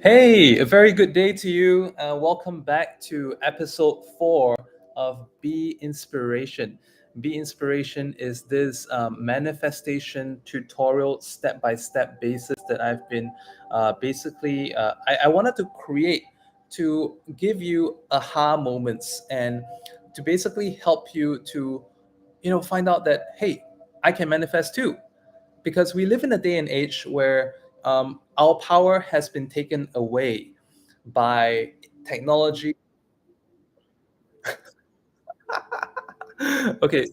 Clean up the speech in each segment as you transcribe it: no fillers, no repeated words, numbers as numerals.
Hey, a very good day to you. Welcome back to episode 4 of Be Inspiration. Be Inspiration is this manifestation tutorial step by step basis that I've been I wanted to create to give you aha moments and to basically help you to, find out that, hey, I can manifest too, because we live in a day and age where our power has been taken away by technology. Okay,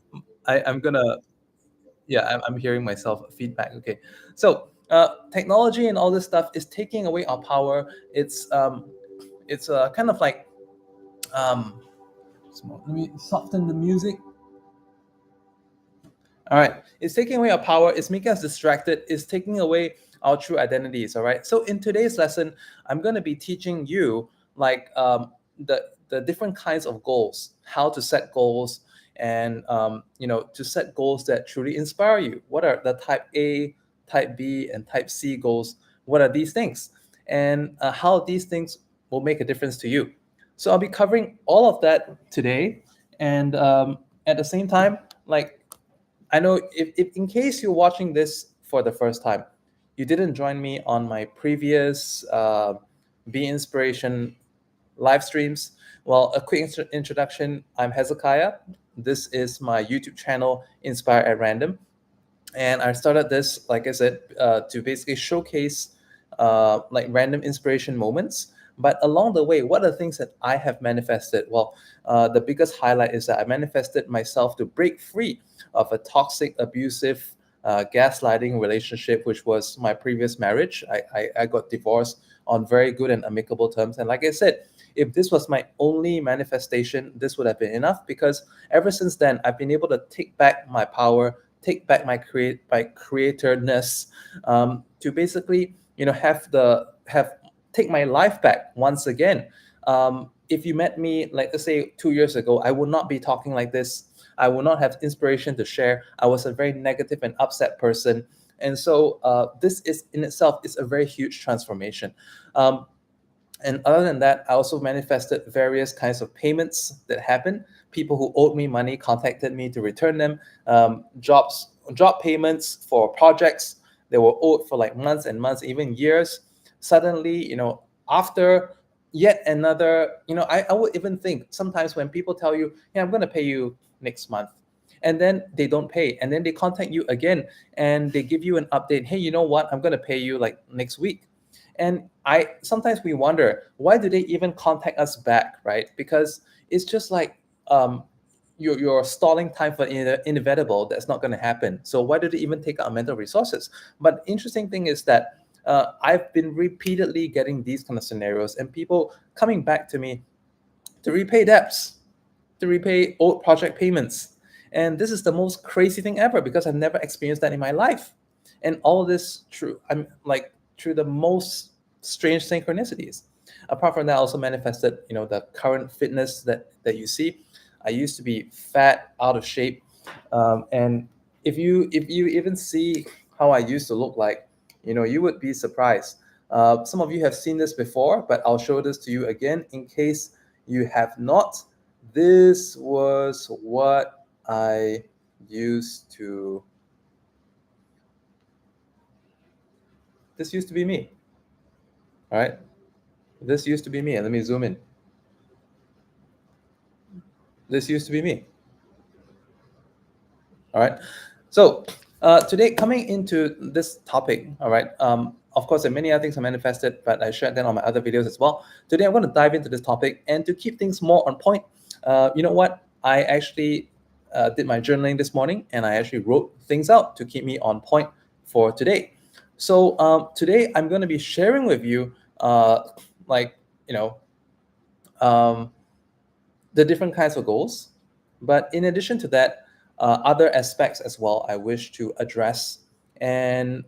I'm gonna, yeah, I'm hearing myself feedback. Okay, so technology and all this stuff is taking away our power. It's kind of like um, let me soften the music. All right. It's taking away our power. It's making us distracted. It's taking away our true identities. All right. So in today's lesson, I'm going to be teaching you like the different kinds of goals, how to set goals, and to set goals that truly inspire you. What are the type A, type B, and type C goals? What are these things, and how these things will make a difference to you? So I'll be covering all of that today, and at the same time, like I know if in case you're watching this for the first time, you didn't join me on my previous Be Inspiration live streams. Well, a quick introduction. I'm Hezekiah. This is my YouTube channel, Inspire at Random, and I started this, like I said, to basically showcase like random inspiration moments. But along the way, what are the things that I have manifested? Well, the biggest highlight is that I manifested myself to break free of a toxic, abusive, gaslighting relationship, which was my previous marriage. I got divorced on very good and amicable terms. And like I said, if this was my only manifestation, this would have been enough, because ever since then, I've been able to take back my power, take back my creatorness, to basically have take my life back once again. If you met me, like, let's say 2 years ago, I would not be talking like this. I will not have inspiration to share. I was a very negative and upset person, and so this is in itself is a very huge transformation. Um, and other than that, I also manifested various kinds of payments that happened. People who owed me money contacted me to return them. Job payments for projects that were owed for like months and months, even years. Suddenly, after yet another, I would even think sometimes when people tell you, yeah, I'm going to pay you next month. And then they don't pay. And then they contact you again and they give you an update. Hey, you know what? I'm going to pay you like next week. And I sometimes we wonder, why do they even contact us back, right? Because it's just like you're stalling time for inevitable that's not going to happen. So why do they even take our mental resources? But interesting thing is that I've been repeatedly getting these kind of scenarios and people coming back to me to repay debts, to repay old project payments. And this is the most crazy thing ever, because I've never experienced that in my life. And all this through, I'm like, through the most strange synchronicities. Apart from that, I also manifested, the current fitness that you see. I used to be fat, out of shape, and if you even see how I used to look like, you would be surprised. Some of you have seen this before, but I'll show this to you again in case you have not. This was what I used to. This used to be me. All right. This used to be me. And let me zoom in. This used to be me. All right. So today, coming into this topic, all right. Of course, there are many other things I manifested, but I shared them on my other videos as well. Today, I'm going to dive into this topic, and to keep things more on point, you know what? I actually did my journaling this morning, and I actually wrote things out to keep me on point for today. So today, I'm going to be sharing with you, like, um, the different kinds of goals. But in addition to that, other aspects as well I wish to address. And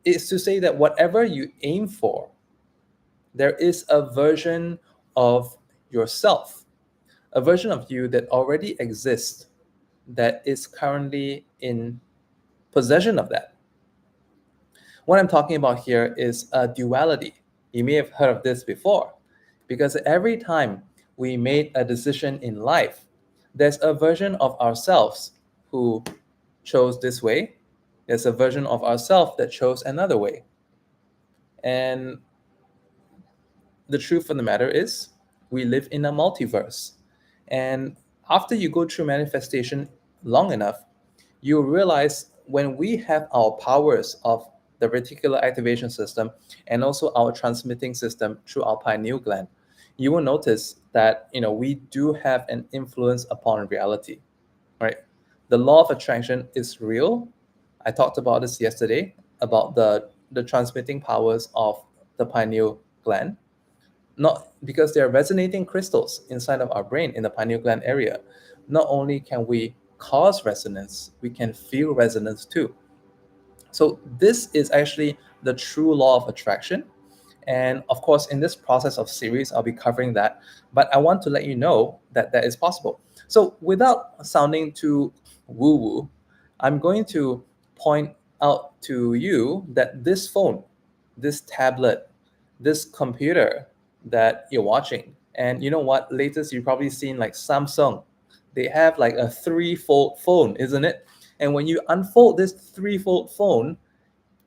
it's to say that whatever you aim for, there is a version of yourself, a version of you that already exists, that is currently in possession of that. What I'm talking about here is a duality. You may have heard of this before, because every time we made a decision in life, there's a version of ourselves who chose this way. There's a version of ourselves that chose another way. And the truth of the matter is, we live in a multiverse. And after you go through manifestation long enough, you realize when we have our powers of the reticular activation system and also our transmitting system through our pineal gland, you will notice that we do have an influence upon reality, right? The law of attraction is real. I talked about this yesterday about the transmitting powers of the pineal gland, not because they're resonating crystals inside of our brain in the pineal gland area. Not only can we cause resonance, we can feel resonance too. So this is actually the true law of attraction. And of course, in this process of series, I'll be covering that. But I want to let you know that that is possible. So without sounding too woo-woo, I'm going to point out to you that this phone, this tablet, this computer that you're watching, and you know what? Latest, you've probably seen like Samsung. They have like a three-fold phone, isn't it? And when you unfold this three-fold phone,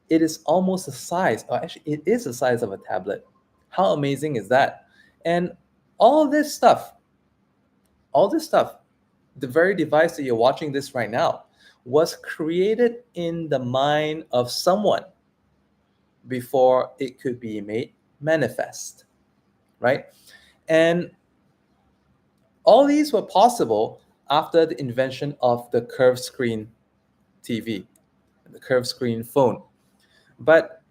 it is almost the size, or actually, it is the size of a tablet. How amazing is that? And all this stuff, all this stuff, the very device that you're watching this right now, was created in the mind of someone before it could be made manifest, right? And all these were possible after the invention of the curved screen TV, the curved screen phone. But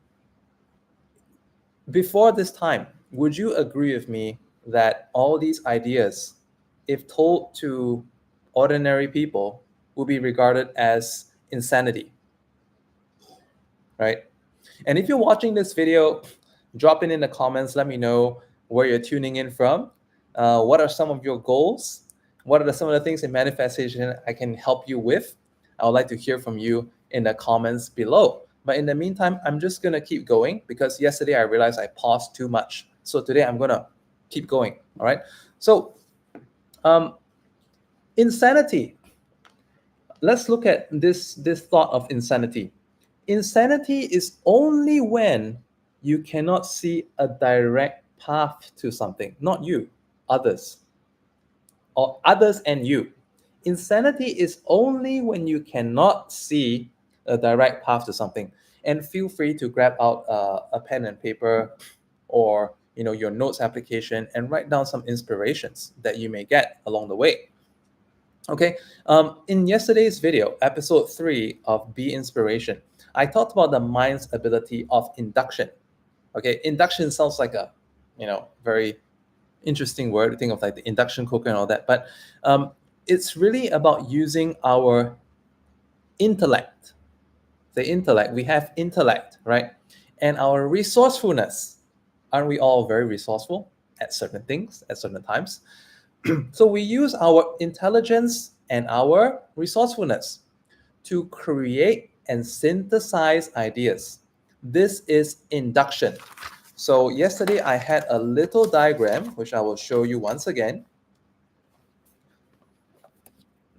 before this time, would you agree with me that all these ideas, if told to ordinary people, will be regarded as insanity, right? And if you're watching this video, drop in the comments. Let me know where you're tuning in from. What are some of your goals? What are some of the things in manifestation I can help you with? I would like to hear from you in the comments below. But in the meantime, I'm just going to keep going because yesterday I realized I paused too much. So today I'm going to keep going. All right. So insanity. Let's look at this thought of insanity. Insanity is only when you cannot see a direct path to something, not you, others, or others and you. Insanity is only when you cannot see a direct path to something. And feel free to grab out a pen and paper, or your notes application, and write down some inspirations that you may get along the way. Okay, in yesterday's video, episode 3 of Be Inspiration, I talked about the mind's ability of induction. Okay, induction sounds like a very interesting word to think of, like the induction cooker and all that, but it's really about using our intellect. The intellect, we have intellect, right? And our resourcefulness. Aren't we all very resourceful at certain things at certain times? So we use our intelligence and our resourcefulness to create and synthesize ideas. This is induction. So yesterday I had a little diagram, which I will show you once again.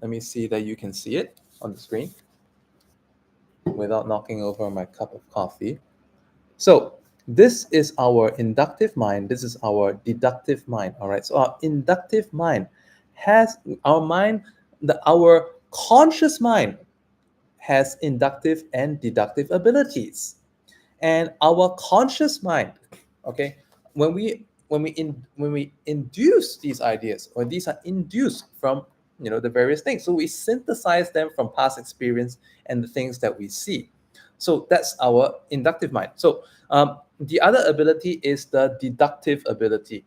Let me see that you can see it on the screen without knocking over my cup of coffee. So this is our inductive mind. This is our deductive mind. All right. So our inductive mind has our conscious mind has inductive and deductive abilities. And our conscious mind, okay, when we induce these ideas, or these are induced from the various things, so we synthesize them from past experience and the things that we see. So that's our inductive mind. So the other ability is the deductive ability.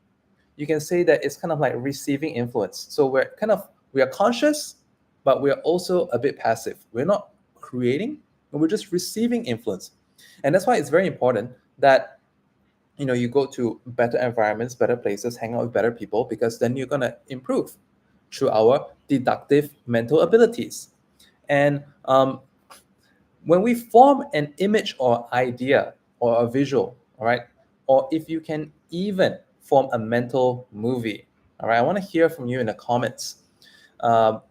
You can say that it's kind of like receiving influence. So we are conscious, but we are also a bit passive. We're not creating, but we're just receiving influence. And that's why it's very important that you go to better environments, better places, hang out with better people, because then you're going to improve through our deductive mental abilities. And when we form an image or idea or a visual, all right, or if you can even form a mental movie. All right, I want to hear from you in the comments. Um,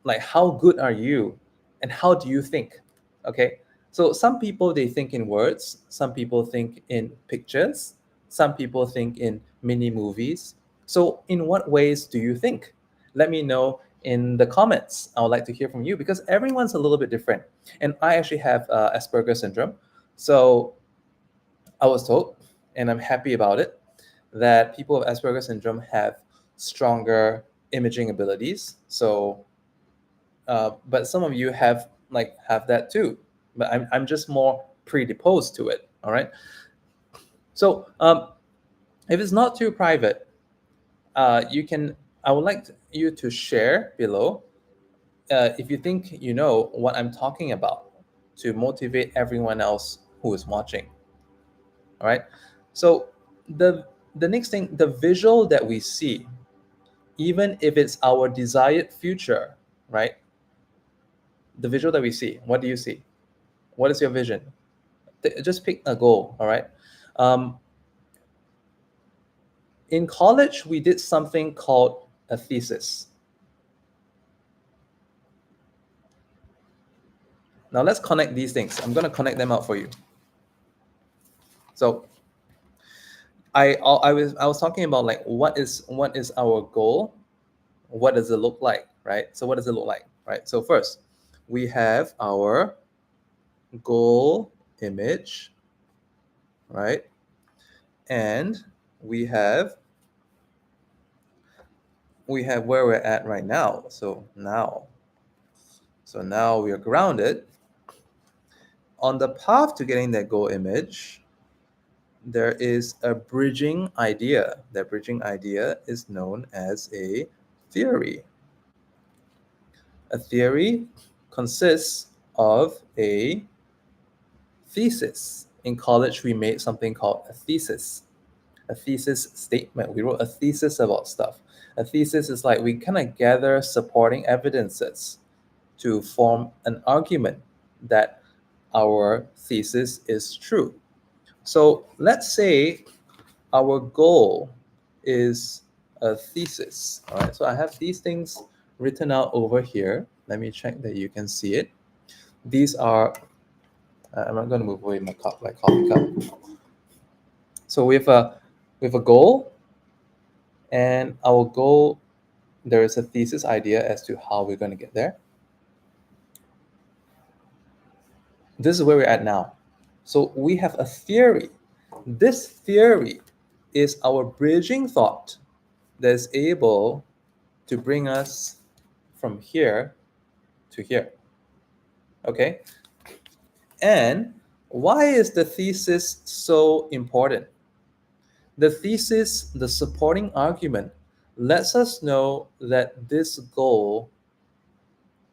like, how good are you, and how do you think? Okay, so some people, they think in words, some people think in pictures, some people think in mini movies. So in what ways do you think? Let me know in the comments. I would like to hear from you, because everyone's a little bit different. And I actually have Asperger's syndrome. So I was told, and I'm happy about it, that people with Asperger's syndrome have stronger imaging abilities. So but some of you have that too, but I'm just more predisposed to it. All right, so if it's not too private, you can I would like you to share below if you think you know what I'm talking about, to motivate everyone else who is watching. All right, so the next thing, the visual that we see, even if it's our desired future, right? The visual that we see, what do you see? What is your vision? Just pick a goal. All right. um, in college, we did something called a thesis. Now let's connect these things. I'm going to connect them out for you. So I was talking about, like, what is our goal, what does it look like, right? So what does it look like, right? So first, we have our goal image, right? And we have where we're at right now. So now we are grounded on the path to getting that goal image. There is a bridging idea. That bridging idea is known as a theory. A theory consists of a thesis. In college, we made something called a thesis. A thesis statement. We wrote a thesis about stuff. A thesis is like, we kind of gather supporting evidences to form an argument that our thesis is true. So let's say our goal is a thesis. All right, so I have these things written out over here. Let me check that you can see it. These are, I'm not going to move away my coffee cup. So we have a goal, and our goal, there is a thesis idea as to how we're going to get there. This is where we're at now. So we have a theory. This theory is our bridging thought that is able to bring us from here to here. Okay? And why is the thesis so important? The thesis, the supporting argument, lets us know that this goal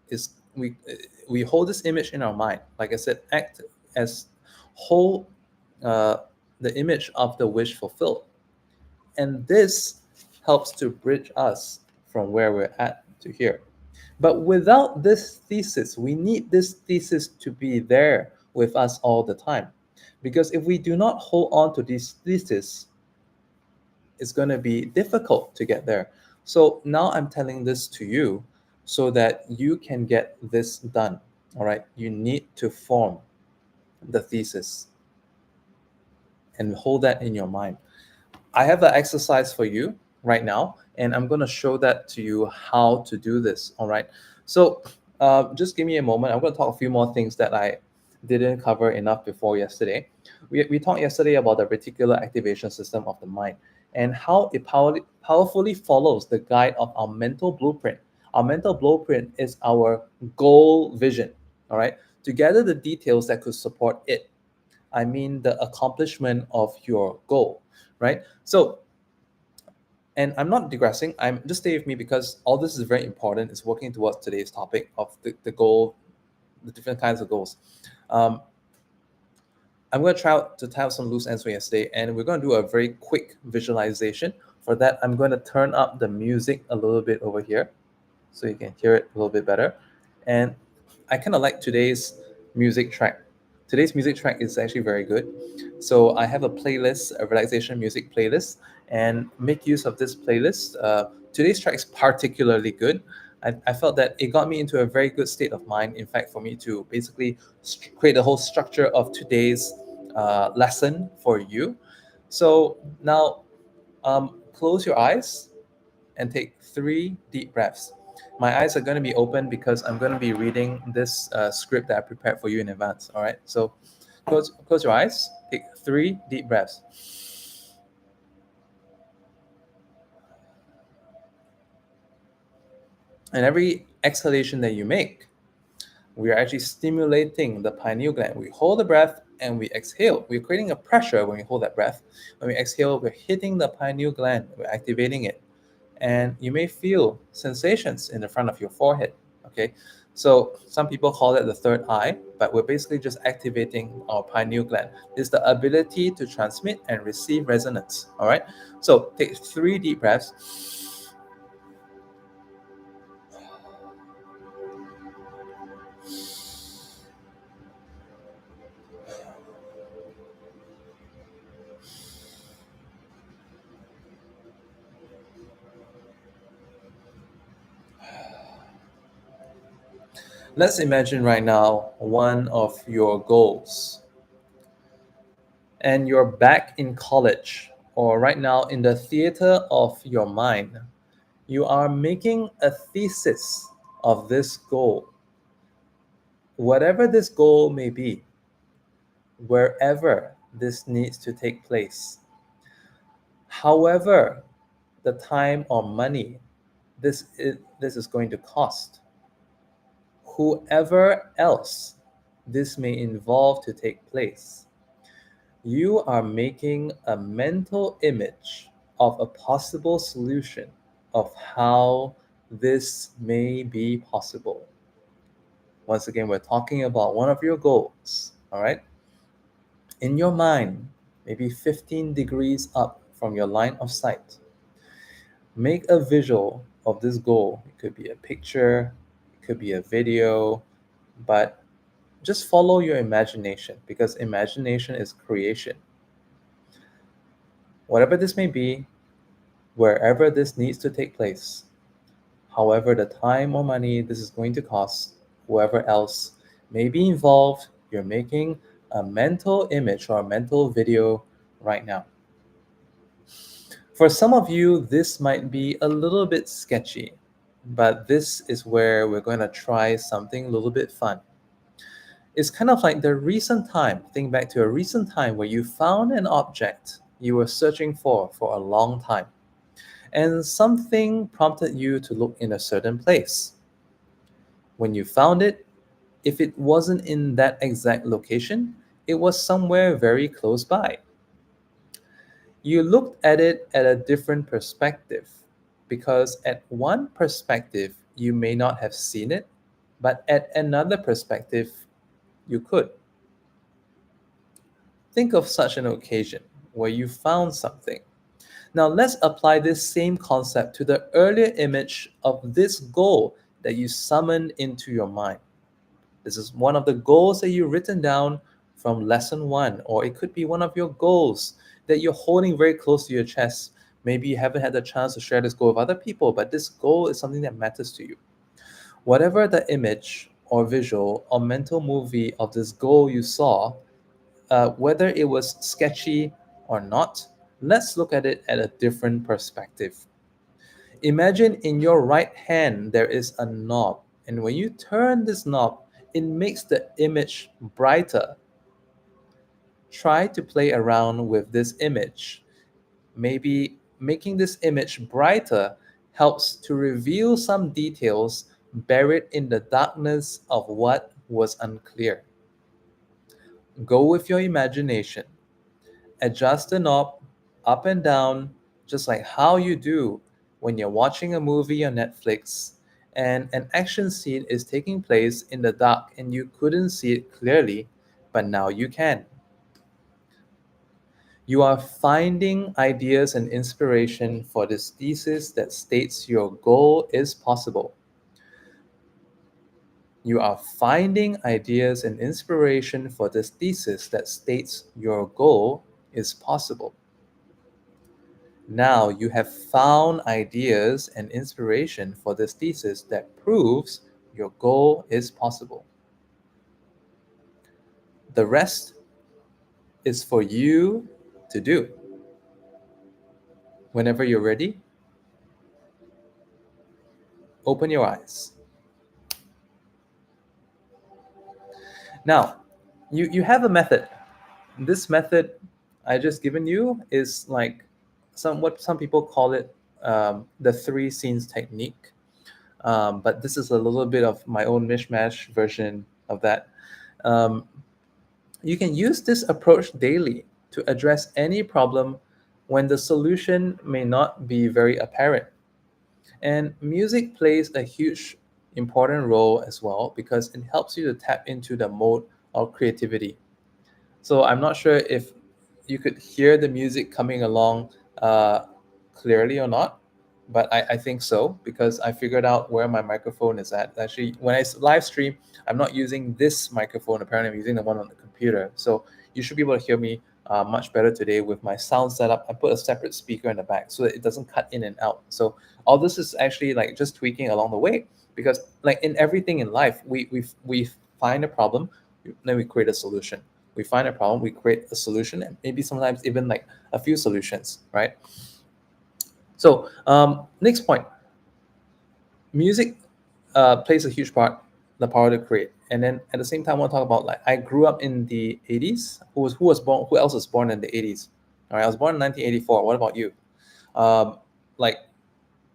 is, we hold this image in our mind. Like I said, act as hold the image of the wish fulfilled. And this helps to bridge us from where we're at to here. But without this thesis, we need this thesis to be there with us all the time. Because if we do not hold on to this thesis, it's going to be difficult to get there. So now I'm telling this to you so that you can get this done. All right. You need to form the thesis and hold that in your mind. I have an exercise for you right now, and I'm going to show that to you how to do this. All right. So just give me a moment. I'm going to talk a few more things that I didn't cover enough before yesterday. We talked yesterday about the reticular activation system of the mind and how it powerfully follows the guide of our mental blueprint. Our mental blueprint is our goal vision. All right. To gather the details that could support it. I mean the accomplishment of your goal, right? So, and I'm not digressing, I'm just stay with me because all this is very important. It's working towards today's topic of the goal, the different kinds of goals. I'm going to try to tie up some loose ends for yesterday, and we're going to do a very quick visualization. For that, I'm going to turn up the music a little bit over here so you can hear it a little bit better. And I kind of like today's music track. Today's music track is actually very good. So I have a playlist, a relaxation music playlist, and make use of this playlist. Today's track is particularly good. I felt that it got me into a very good state of mind. In fact, for me to basically create the whole structure of today's lesson for you. So now, close your eyes and take 3 deep breaths. My eyes are going to be open because I'm going to be reading this script that I prepared for you in advance. All right. So close your eyes. Take 3 deep breaths. And every exhalation that you make, we are actually stimulating the pineal gland. We hold the breath and we exhale. We're creating a pressure when we hold that breath. When we exhale, we're hitting the pineal gland. We're activating it. And you may feel sensations in the front of your forehead. Okay. So some people call it the third eye, but we're basically just activating our pineal gland. It's the ability to transmit and receive resonance. All right. So take 3 deep breaths. Let's imagine right now one of your goals, and you're back in college or right now in the theater of your mind. You are making a thesis of this goal. Whatever this goal may be, wherever this needs to take place, however the time or money this is going to cost, whoever else this may involve to take place, you are making a mental image of a possible solution of how this may be possible. Once again, we're talking about one of your goals, all right? In your mind, maybe 15 degrees up from your line of sight, make a visual of this goal. It could be a picture, it could be a video, but just follow your imagination because imagination is creation. Whatever this may be, wherever this needs to take place, however the time or money this is going to cost, whoever else may be involved, you're making a mental image or a mental video right now. For some of you, this might be a little bit sketchy, but this is where we're going to try something a little bit fun. It's kind of like the recent time, think back to a recent time where you found an object you were searching for a long time, and something prompted you to look in a certain place. When you found it, if it wasn't in that exact location, it was somewhere very close by. You looked at it at a different perspective because at one perspective you may not have seen it, but at another perspective you could. Think of such an occasion where you found something. Now let's apply this same concept to the earlier image of this goal that you summoned into your mind. This is one of the goals that you've written down from lesson 1, or it could be one of your goals that you're holding very close to your chest. Maybe you haven't had the chance to share this goal with other people, but this goal is something that matters to you. Whatever the image or visual or mental movie of this goal you saw, whether it was sketchy or not, let's look at it at a different perspective. Imagine in your right hand there is a knob, and when you turn this knob, it makes the image brighter. Try to play around with this image. Maybe making this image brighter helps to reveal some details buried in the darkness of what was unclear. Go with your imagination. Adjust the knob up and down, just like how you do when you're watching a movie on Netflix and an action scene is taking place in the dark and you couldn't see it clearly, but now you can. You are finding ideas and inspiration for this thesis that states your goal is possible. You are finding ideas and inspiration for this thesis that states your goal is possible. Now you have found ideas and inspiration for this thesis that proves your goal is possible. The rest is for you to do. Whenever you're ready, open your eyes. Now, you have a method. This method I just given you is like what some people call it the three scenes technique. But this is a little bit of my own mishmash version of that. Um, you can use this approach daily to address any problem when the solution may not be very apparent. And music plays a huge important role as well because it helps you to tap into the mode of creativity. So I'm not sure if you could hear the music coming along uh, clearly or not, but I think so because I figured out where my microphone is at. Actually, when I live stream, I'm not using this microphone. Apparently, I'm using the one on the computer. So you should be able to hear me much better today with my sound setup. I put a separate speaker in the back so that it doesn't cut in and out. So all this is actually like just tweaking along the way because like in everything in life, we find a problem, then we create a solution. We find a problem, we create a solution, and maybe sometimes even like a few solutions, right? So next point, music plays a huge part, the power to create. And then at the same time, I want to talk about like I grew up in the 80s. Who else was born in the 80s? All right, I was born in 1984. What about you? Like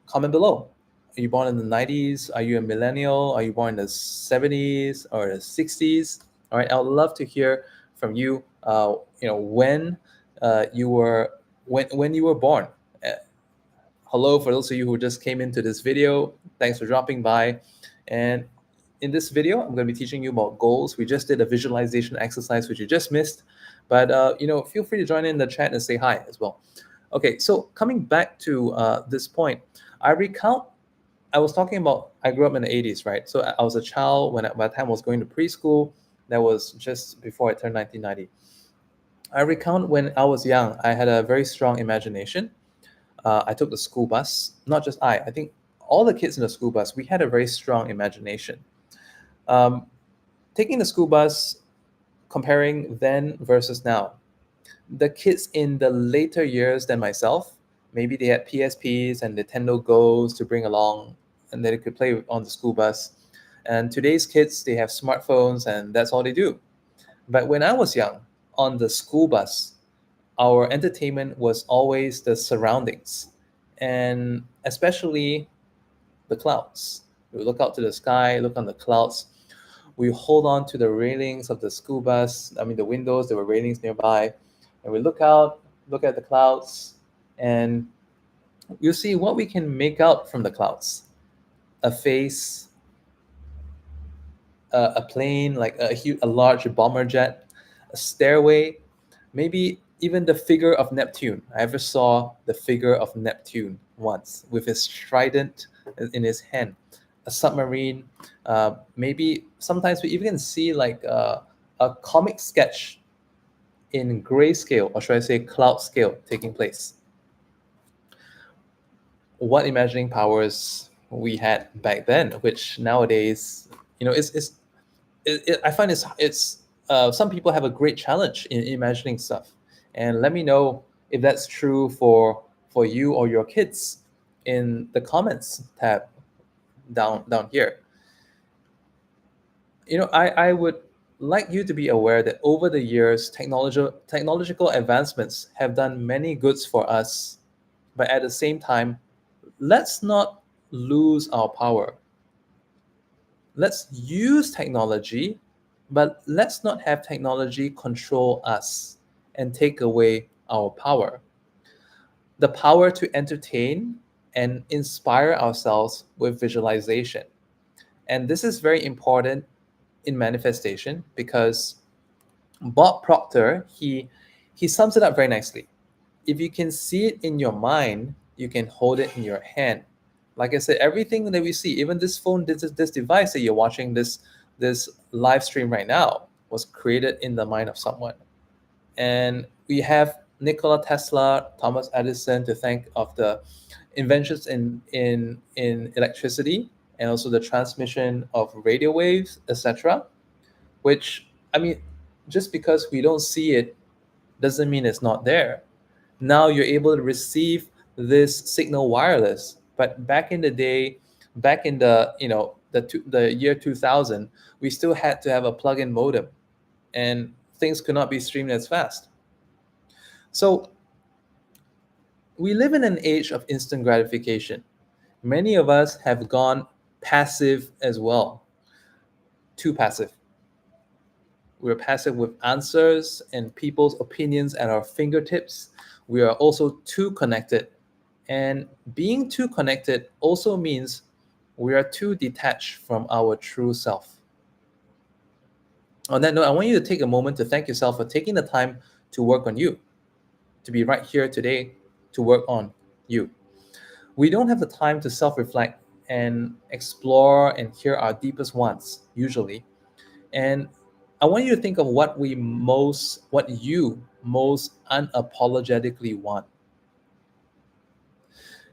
comment below. Are you born in the 90s? Are you a millennial? Are you born in the 70s or the 60s? All right, I would love to hear from you. When when you were born. Uh, Hello, for those of you who just came into this video. Thanks for dropping by. And in this video, I'm going to be teaching you about goals. We just did a visualization exercise, which you just missed. But feel free to join in the chat and say hi as well. Okay, so coming back to this point, I was talking about I grew up in the 80s, right? So I was a child by the time I was going to preschool. That was just before I turned 1990. I recount when I was young, I had a very strong imagination. I took the school bus. Not just I think all the kids in the school bus, we had a very strong imagination. Taking the school bus, comparing then versus now, the kids in the later years than myself, maybe they had PSPs and Nintendo Go's to bring along and they could play on the school bus. And today's kids, they have smartphones and that's all they do. But when I was young, on the school bus, our entertainment was always the surroundings and especially the clouds. We look out to the sky, look on the clouds. We hold on to the railings of the school bus. I mean, the windows, there were railings nearby. And we look out, look at the clouds, and you see what we can make out from the clouds. A face, a plane, like a large bomber jet, a stairway, maybe even the figure of Neptune. I ever saw the figure of Neptune once with his trident in his hand. A submarine, maybe sometimes we even see like a comic sketch in grayscale, or should I say cloud scale, taking place. What imagining powers we had back then, which nowadays, I find it's some people have a great challenge in imagining stuff, and let me know if that's true for you or your kids in the comments tab down here. I would like you to be aware that over the years, technological advancements have done many goods for us, but at the same time, let's not lose our power. Let's use technology, but let's not have technology control us and take away our power. The power to entertain and inspire ourselves with visualization. And this is very important in manifestation because Bob Proctor, he sums it up very nicely. If you can see it in your mind, you can hold it in your hand. Like I said, everything that we see, even this phone, this device that you're watching this this live stream right now was created in the mind of someone. And we have Nikola Tesla, Thomas Edison to thank of the inventions in electricity and also the transmission of radio waves, etc. Which, I mean, just because we don't see it doesn't mean it's not there. Now you're able to receive this signal wireless, but back in the day, back in the the year 2000, we still had to have a plug-in modem, and things could not be streamed as fast. So we live in an age of instant gratification. Many of us have gone passive as well, too passive. We're passive with answers and people's opinions at our fingertips. We are also too connected. And being too connected also means we are too detached from our true self. On that note, I want you to take a moment to thank yourself for taking the time to work on you, to be right here today, to work on you. We don't have the time to self-reflect and explore and hear our deepest wants, usually. And I want you to think of what you most unapologetically want.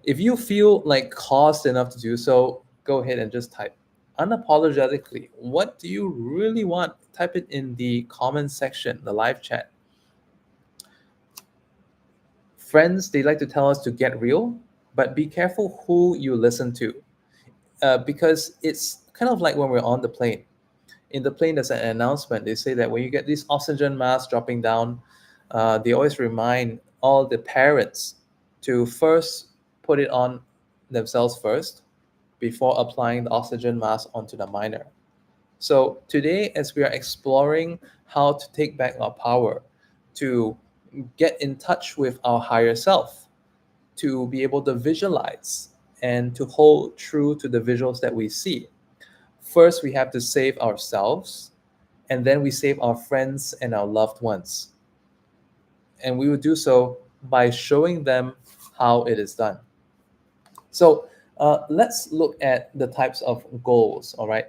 If you feel like caused enough to do so, go ahead and just type unapologetically. What do you really want? Type it in the comment section, the live chat. Friends, they like to tell us to get real, but be careful who you listen to, because it's kind of like when we're on the plane. In the plane, there's an announcement. They say that when you get these oxygen masks dropping down, they always remind all the parents to first put it on themselves first before applying the oxygen mask onto the minor. So today, as we are exploring how to take back our power, to get in touch with our higher self, to be able to visualize and to hold true to the visuals that we see, first we have to save ourselves, and then we save our friends and our loved ones. And we will do so by showing them how it is done. So let's look at the types of goals, all right?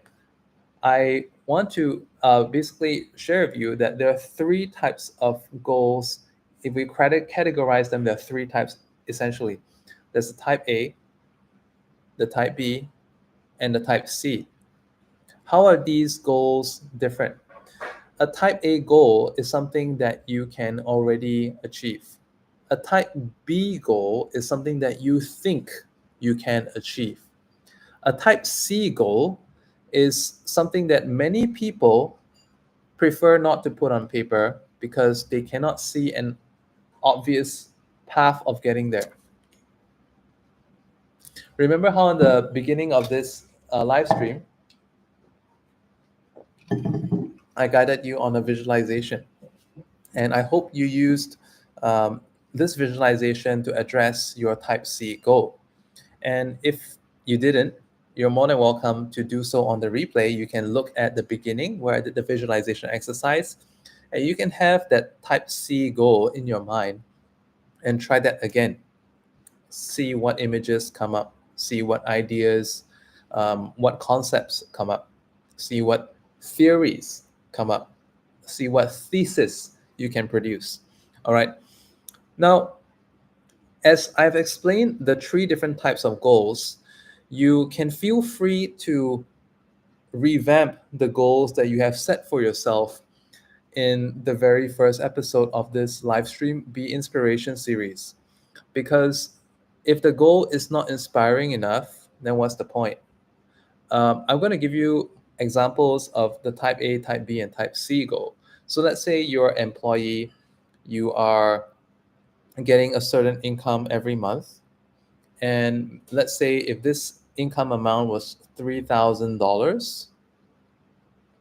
I want to basically share with you that there are three types of goals. If we categorize them, there are three types essentially. There's the type A, the type B, and the type C. How are these goals different? A type A goal is something that you can already achieve. A type B goal is something that you think you can achieve. A type C goal is something that many people prefer not to put on paper because they cannot see an obvious path of getting there. Remember how in the beginning of this live stream, I guided you on a visualization. And I hope you used this visualization to address your type C goal. And if you didn't, you're more than welcome to do so on the replay. You can look at the beginning where I did the visualization exercise, and you can have that type C goal in your mind and try that again. See what images come up, see what ideas, what concepts come up, see what theories come up, see what thesis you can produce. All right. Now, as I've explained the three different types of goals, you can feel free to revamp the goals that you have set for yourself in the very first episode of this live stream, Be Inspiration series. Because if the goal is not inspiring enough, then what's the point? I'm going to give you examples of the type A, type B, and type C goal. So let's say you're an employee, you are getting a certain income every month. And let's say if this income amount was $3,000,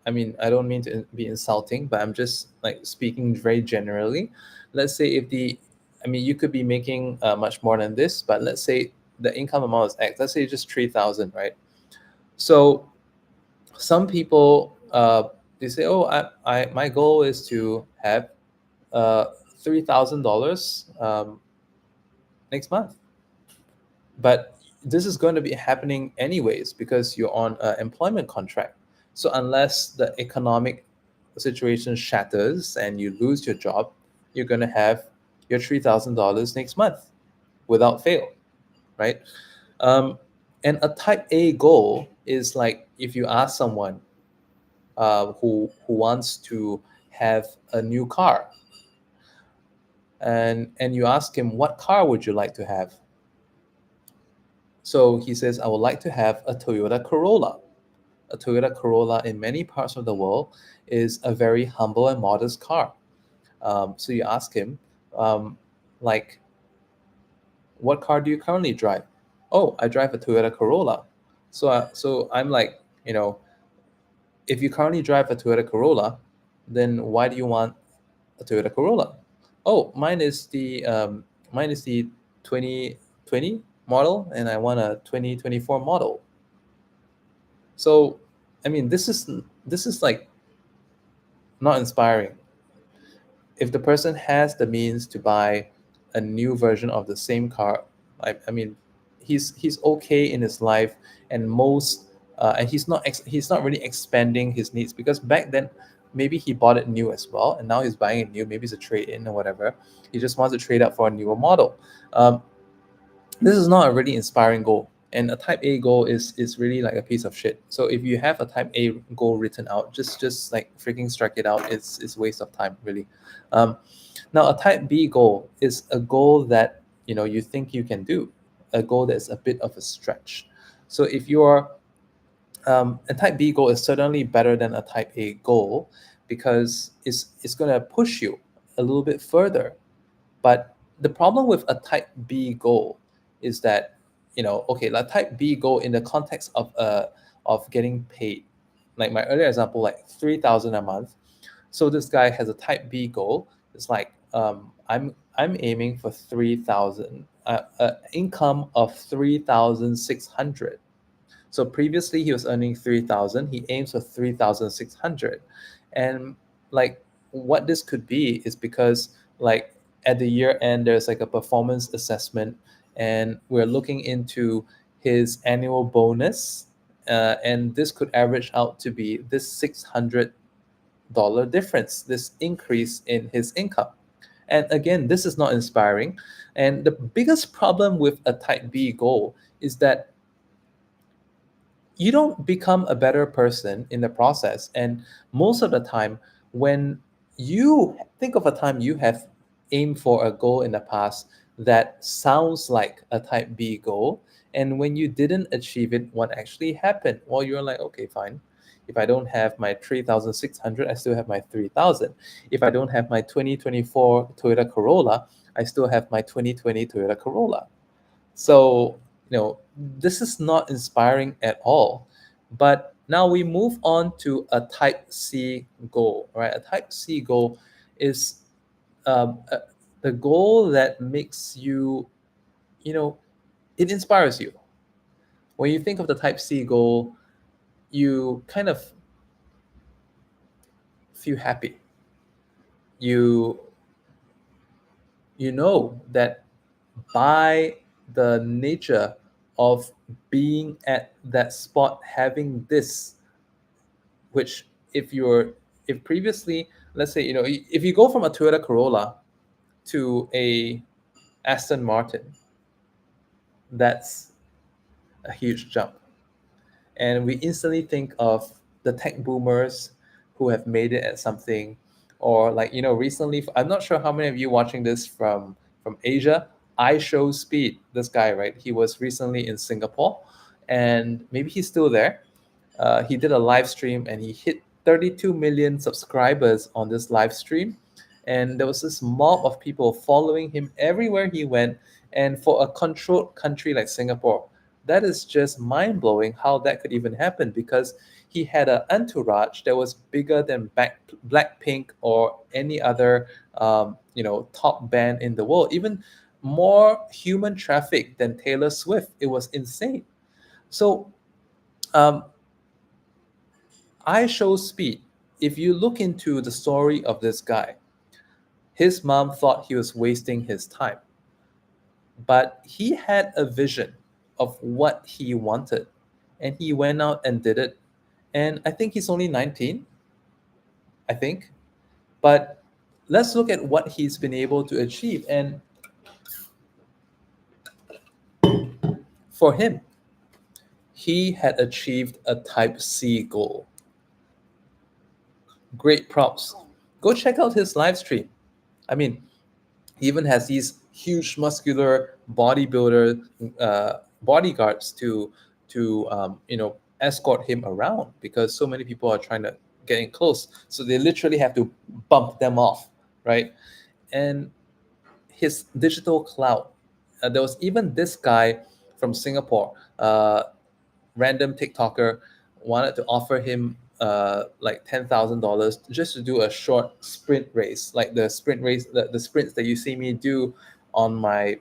I mean, I don't mean to be insulting, but I'm just like speaking very generally. Let's say you could be making much more than this, but let's say the income amount is X. Let's say just 3,000, right? So some people they say, oh, my goal is to have $3,000 next month. But this is going to be happening anyways because you're on an employment contract. So unless the economic situation shatters and you lose your job, you're going to have your $3,000 next month without fail, right? Um, and a type A goal is like if you ask someone who wants to have a new car, and you ask him, what car would you like to have? So he says, I would like to have a Toyota Corolla. A Toyota Corolla in many parts of the world is a very humble and modest car. So you ask him, like, what car do you currently drive? Oh, I drive a Toyota Corolla. So I'm like, if you currently drive a Toyota Corolla, then why do you want a Toyota Corolla? Oh, mine is the 2020 model, and I want a 2024 model. So, I mean, this is like not inspiring. If the person has the means to buy a new version of the same car, I mean, he's okay in his life, and he's not really expanding his needs, because back then maybe he bought it new as well, and now he's buying it new. Maybe it's a trade in or whatever. He just wants to trade up for a newer model. Um, this is not a really inspiring goal, and a type A goal is really like a piece of shit. So if you have a type A goal written out, just like freaking strike it out. It's waste of time, really. um, Now a type B goal is a goal that you think you can do, a goal that's a bit of a stretch. So if you're a type B goal is certainly better than a type A goal, because it's going to push you a little bit further. But the problem with a type B goal is that, okay, like type B goal in the context of getting paid, like my earlier example, like 3,000 a month. So this guy has a type B goal. It's like, I'm aiming for 3,000, income of 3,600. So previously he was earning 3,000. He aims for 3,600, and like what this could be is because, like, at the year end there's like a performance assessment, and we're looking into his annual bonus, and this could average out to be this $600 difference, this increase in his income. And again, this is not inspiring. And the biggest problem with a type B goal is that you don't become a better person in the process. And most of the time, when you think of a time you have aimed for a goal in the past that sounds like a type B goal, and when you didn't achieve it, what actually happened? Well, you're like, okay, fine. If I don't have my 3,600, I still have my 3,000. If I don't have my 2024 Toyota Corolla, I still have my 2020 Toyota Corolla. So, this is not inspiring at all. But now we move on to a type C goal, right? A type C goal is the goal that makes you, it inspires you. When you think of the type C goal, you kind of feel happy. You you know that by the nature of being at that spot, having this, which if previously, let's say, if you go from a Toyota Corolla to a Aston Martin, that's a huge jump. And we instantly think of the tech boomers who have made it at something. Or, like, recently, I'm not sure how many of you watching this from Asia. I Show Speed, this guy, right? He was recently in Singapore, and maybe he's still there. He did a live stream, and he hit 32 million subscribers on this live stream. And there was this mob of people following him everywhere he went. And for a controlled country like Singapore, that is just mind blowing how that could even happen, because he had an entourage that was bigger than Blackpink or any other top band in the world, even more human traffic than Taylor Swift. It was insane. So, um, I Show Speed, if you look into the story of this guy, his mom thought he was wasting his time, but he had a vision of what he wanted, and he went out and did it. And I think he's only 19, I think. But let's look at what he's been able to achieve. And for him, he had achieved a type C goal. Great props. Go check out his live stream. I mean, he even has these huge muscular bodybuilder bodyguards to escort him around because so many people are trying to get in close. So they literally have to bump them off, right? And his digital cloud. There was even this guy from Singapore, random TikToker, wanted to offer him like $10,000 just to do a short sprint race, like the sprint race, the sprints that you see me do on my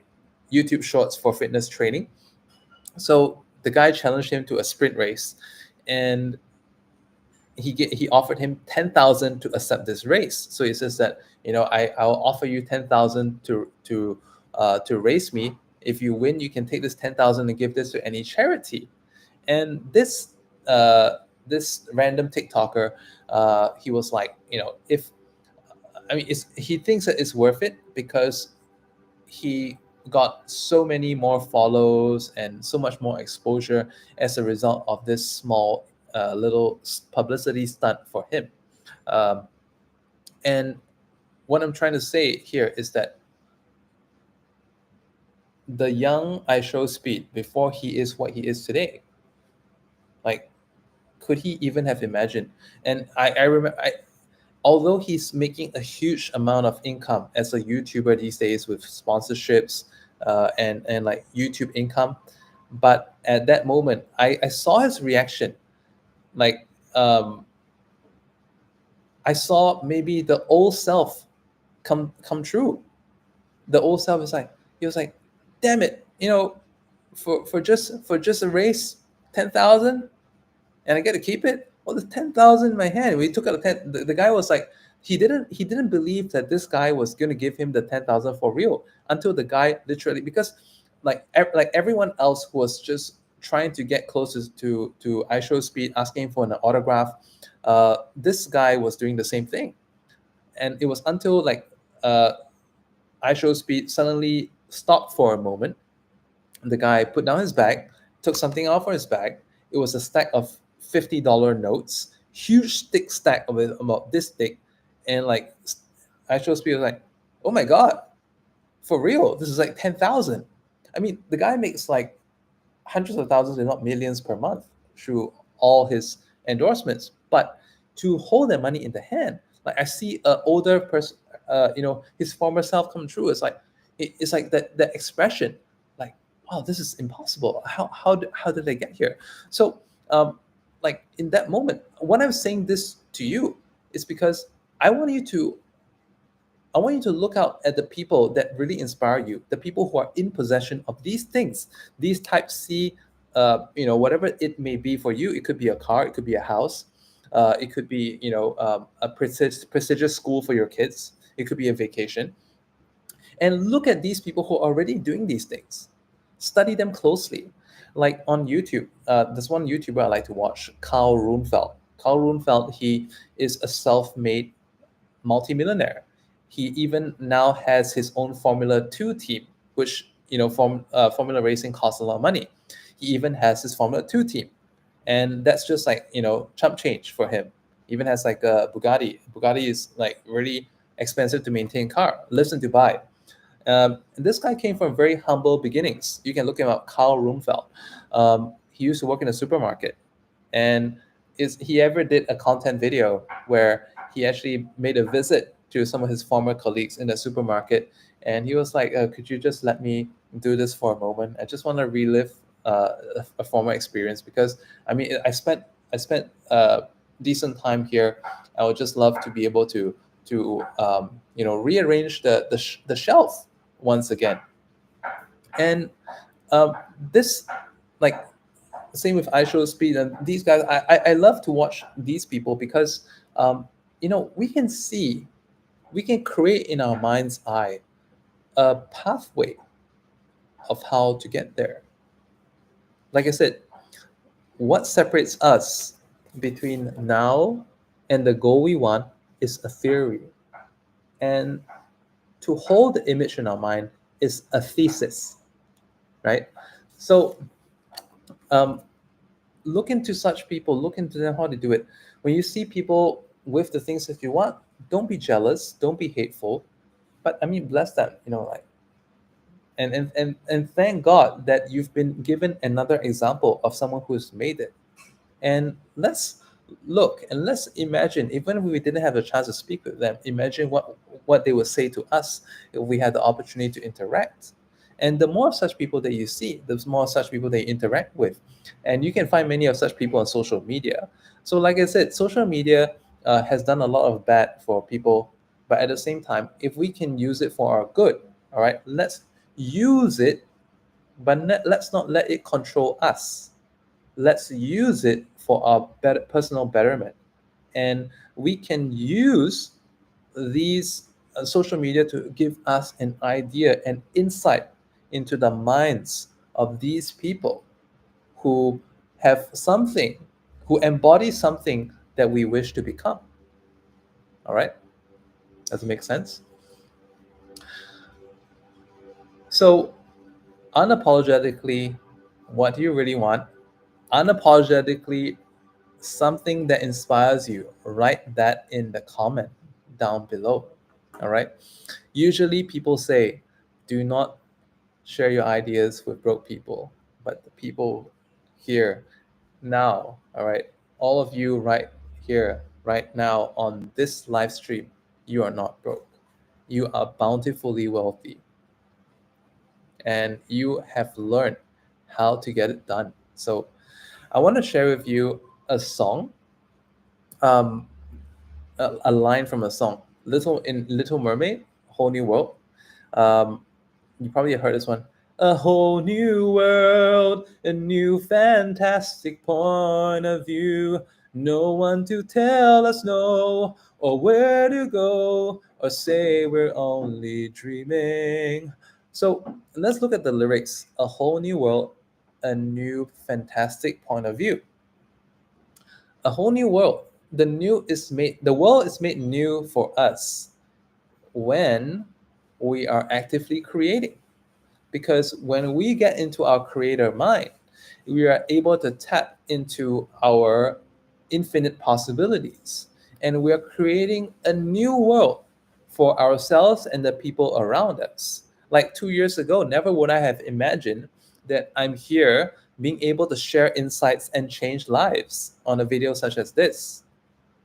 YouTube shorts for fitness training. So the guy challenged him to a sprint race, and he offered him 10,000 to accept this race. So he says that I'll offer you 10,000 to race me. If you win, you can take this 10,000 and give this to any charity. And uh, this random TikToker, he was like, if he thinks that it's worth it because he got so many more follows and so much more exposure as a result of this small little publicity stunt for him. Um, and what I'm trying to say here is that the young I show speed before he is what he is today, like, could he even have imagined? And I remember, although he's making a huge amount of income as a YouTuber these days with sponsorships and like YouTube income, but at that moment, I saw his reaction. Like, I saw maybe the old self come true. The old self is like, he was like, damn it, for just a race, 10,000, and I get to keep it. Well, there's 10,000 in my hand. We took out the guy was like, he didn't believe that this guy was going to give him the 10,000 for real until the guy literally, because like everyone else who was just trying to get closest to iShow Speed, asking for an autograph. This guy was doing the same thing, and it was until like iShow Speed suddenly stopped for a moment. The guy put down his bag, took something out from his bag. It was a stack of $50 notes, huge thick stack of it, about this thick, and like actual speed was like, oh my god, for real, this is like 10,000. I mean, the guy makes like hundreds of thousands, if not millions, per month through all his endorsements. But to hold that money in the hand, like I see an older person, his former self come true. It's like it's like that expression, like, wow, this is impossible. How did I get here? So, like in that moment, when I'm saying this to you, is because I want you to I want you to look out at the people that really inspire you, the people who are in possession of these things, these type C, whatever it may be for you. It could be a car, it could be a house, it could be, a prestigious school for your kids, it could be a vacation. And look at these people who are already doing these things. Study them closely. Like on YouTube, there's one YouTuber I like to watch, Carl Runfeld. Carl Runfeld, he is a self-made multimillionaire. He even now has his own Formula 2 team, which, Formula racing costs a lot of money. He even has his Formula 2 team. And that's just like, chump change for him. Even has like a Bugatti. Bugatti is like really expensive to maintain car. Lives in Dubai. And this guy came from very humble beginnings. You can look him up, Carl Rumfeld. He used to work in a supermarket. And he ever did a content video where he actually made a visit to some of his former colleagues in the supermarket, and he was like, "Could you just let me do this for a moment? I just want to relive a former experience because I mean, I spent decent time here. I would just love to be able to rearrange the shelf once again." And this, like, same with iShow Speed and these guys. I love to watch these people because we can create in our mind's eye a pathway of how to get there. Like I said, what separates us between now and the goal we want is a theory. And to hold the image in our mind is a thesis, right? So um, look into such people, look into them how to do it. When you see people with the things that you want, don't be jealous, don't be hateful, but I mean bless them, like, and thank God that you've been given another example of someone who's made it. And let's look and let's imagine, even if we didn't have a chance to speak with them, imagine what they would say to us if we had the opportunity to interact. And the more such people that you see, the more such people that you interact with. And you can find many of such people on social media. So like I said, social media has done a lot of bad for people, but at the same time, if we can use it for our good, all right, let's use it, but let's not let it control us. Let's use it for our better personal betterment. And we can use these social media to give us an idea and insight into the minds of these people who have something, who embody something that we wish to become. All right, does it make sense? So unapologetically, what do you really want? Unapologetically, something that inspires you, write that in the comment down below. All right. Usually people say, do not share your ideas with broke people. But the people here now, all right, all of you right here, right now on this live stream, you are not broke. You are bountifully wealthy. And you have learned how to get it done. So I want to share with you a song. Um, a line from a song, Little Mermaid, Whole New World. Um, you probably heard this one. A whole new world, a new fantastic point of view. No one to tell us no, or where to go, or say we're only dreaming. So let's look at the lyrics. A whole new world, a new fantastic point of view. A whole new world. The world is made new for us when we are actively creating. Because when we get into our creator mind, we are able to tap into our infinite possibilities. And we are creating a new world for ourselves and the people around us. Like 2 years ago, never would I have imagined that I'm here being able to share insights and change lives on a video such as this.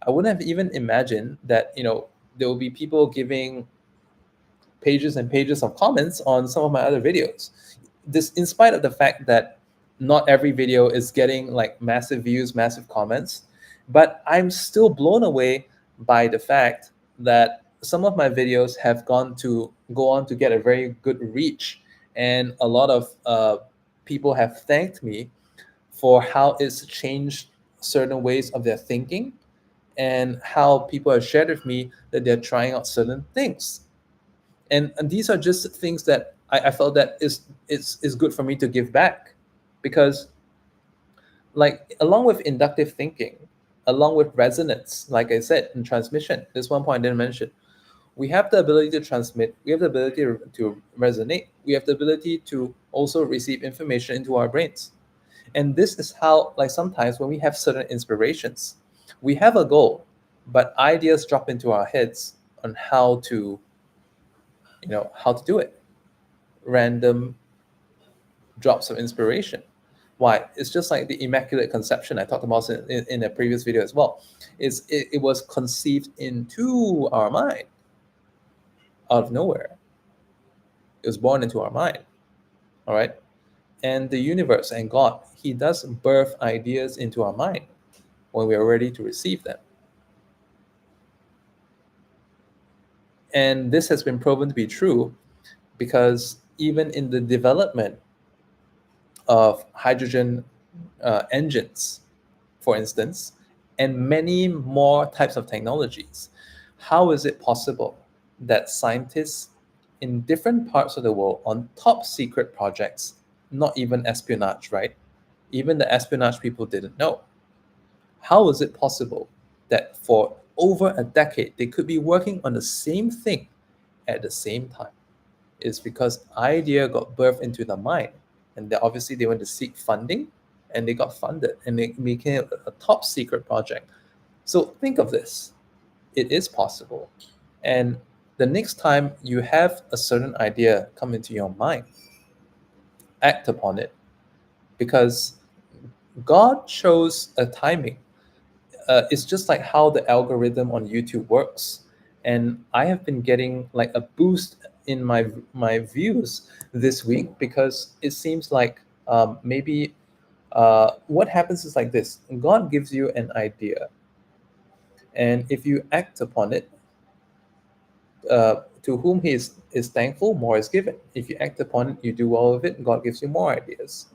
I wouldn't have even imagined that, there will be people giving pages and pages of comments on some of my other videos. This, in spite of the fact that not every video is getting like massive views, massive comments, but I'm still blown away by the fact that some of my videos have go on to get a very good reach, and a lot of people have thanked me for how it's changed certain ways of their thinking, and how people have shared with me that they're trying out certain things. And these are just things that I felt that is good for me to give back, because like along with inductive thinking, along with resonance, like I said, in transmission, there's one point I didn't mention. We have the ability to transmit, we have the ability to resonate, we have the ability to also receive information into our brains. And this is how, like, sometimes when we have certain inspirations, we have a goal, but ideas drop into our heads on how to do it. Random drops of inspiration. Why? It's just like the Immaculate Conception I talked about in a previous video as well. It was conceived into our mind out of nowhere. It was born into our mind. All right. And the universe and God, He does birth ideas into our mind when we are ready to receive them. And this has been proven to be true, because even in the development of hydrogen engines, for instance, and many more types of technologies, how is it possible that scientists in different parts of the world on top secret projects, not even espionage, right? Even the espionage people didn't know. How is it possible that for over a decade they could be working on the same thing at the same time? It's because idea got birthed into the mind, and obviously they went to seek funding, and they got funded, and it became a top secret project. So think of this: it is possible. And the next time you have a certain idea come into your mind, act upon it, because God chose a timing. It's just like how the algorithm on YouTube works. And I have been getting like a boost in my views this week because it seems like maybe what happens is like this: God gives you an idea, and if you act upon it, to whom he is thankful, more is given. If you act upon it, you do well with it, God gives you more ideas.